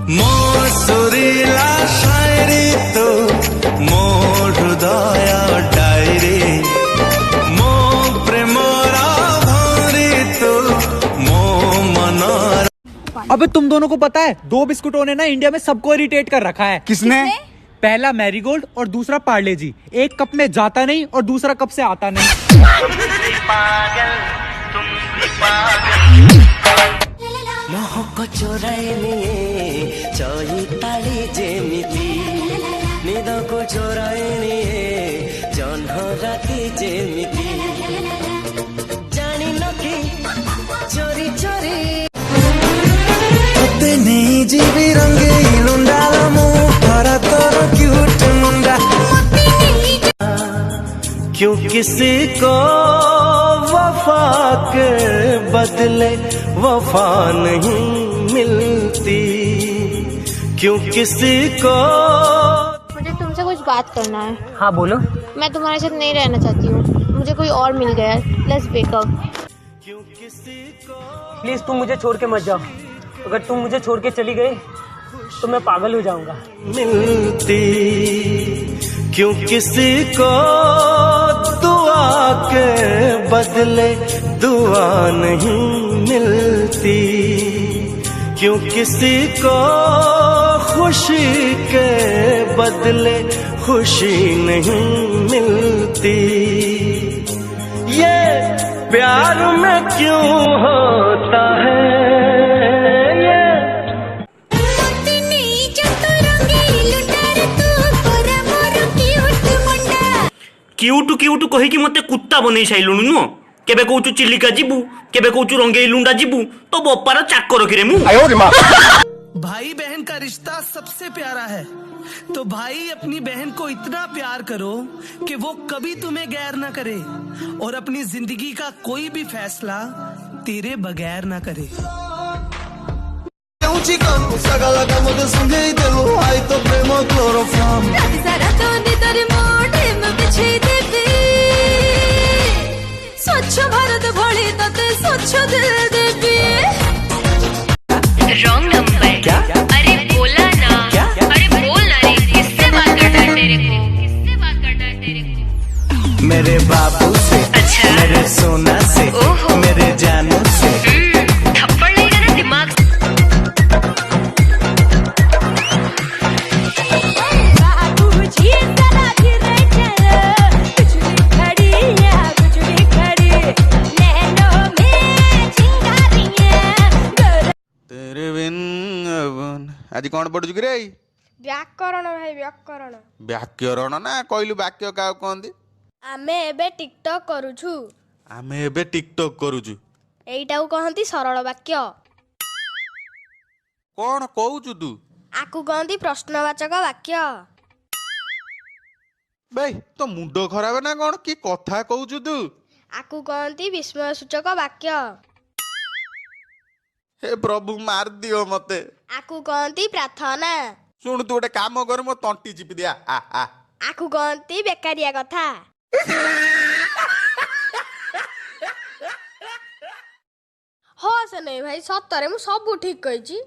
ମୋ ସୁରିଲା ଶାୟରି ତୁ ମୋ ହୃଦୟ ଡାଇରୀ ମୋ ପ୍ରେମର ଭରି ତୁ ମୋ ମନର। अबे तुम दोनों को पता है 2 बिस्कुटों ने ना इंडिया में सबको इरिटेट कर रखा है। किसने? पहला मैरीगोल्ड और दूसरा पार्ले जी। एक कप में जाता नहीं और दूसरा कप से आता नहीं। मोहको चोराइने चैताली जेमिति निदको चोराइने जह्न राति जेमिति जानी नकी चोरी चोरी तते नहीं जीवी रंगे लुंडाल मुहरा तोर क्यूट मुंडा क्यों किसी को वफा के बदले वफा नहीं मिलती क्यों किसी को। मुझे तुमसे कुछ बात करना है। हाँ बोलो। मैं तुम्हारे साथ नहीं रहना चाहती हूँ, मुझे कोई और मिल गया है। Let's breakup. प्लीज तुम मुझे छोड़ के मत जाओ। अगर तुम मुझे छोड़ के चली गई तो मैं पागल हो जाऊंगा। मिलती क्यों किसी को दुआ के बदले दुआ नहीं मिलती क्यों किसी को खुशी के बदले खुशी नहीं मिलती। ये प्यार में क्यों होता है ये क्यूटू क्यूटू कहीकि मते कुत्ता बनै साइलुनु नुह। केबे कहूचु चिलिका जीबू केबे कहूचु रंगेई लुंडा जीबू तो बप्पार चाकर किरे मु। भाई बहन का रिश्ता सबसे प्यारा है, तो भाई अपनी बहन को इतना प्यार करो कि वो कभी तुम्हें गैर ना करे और अपनी जिंदगी का कोई भी फैसला तेरे बगैर ना करे। स्वच्छ भारत भली तते स्वच्छ दिल देवी। Wrong number. क्या? अरे बोला ना। क्या? अरे बोल ना रे, किससे बात करना है तेरे को? किससे बात करना है तेरे को? मेरे बाबू से। अच्छा। मेरे सोना से। ओहो। मेरे जानू से। थप्पड़ नहीं ना दिमाग। आज कौन पढ़ुଛୁ कि रे? व्याकरण भाई व्याकरण। व्याकरण ना कहलु वाक्य का कहंदी? आमे एबे टिकटॉक करूछु। आमे एबे टिकटॉक करूछु एइटाऊ कहंती सरल वाक्य। कौन कहूछु तू? आकु कहंती प्रश्नवाचक वाक्य। भाई तो मुंडो खराब ना कौन की कथा कहूछु तू? आकु कहंती विस्मय सूचक वाक्य। हे प्रभु मार दियो मते। आकु कहंती प्रार्थना। सुन तू गोटे काम कर मो तंटी चिपी दिया। आकु कहंती बेकारिया कथा। हो से नहीं भाई सतरे मु सब ठीक कहिची।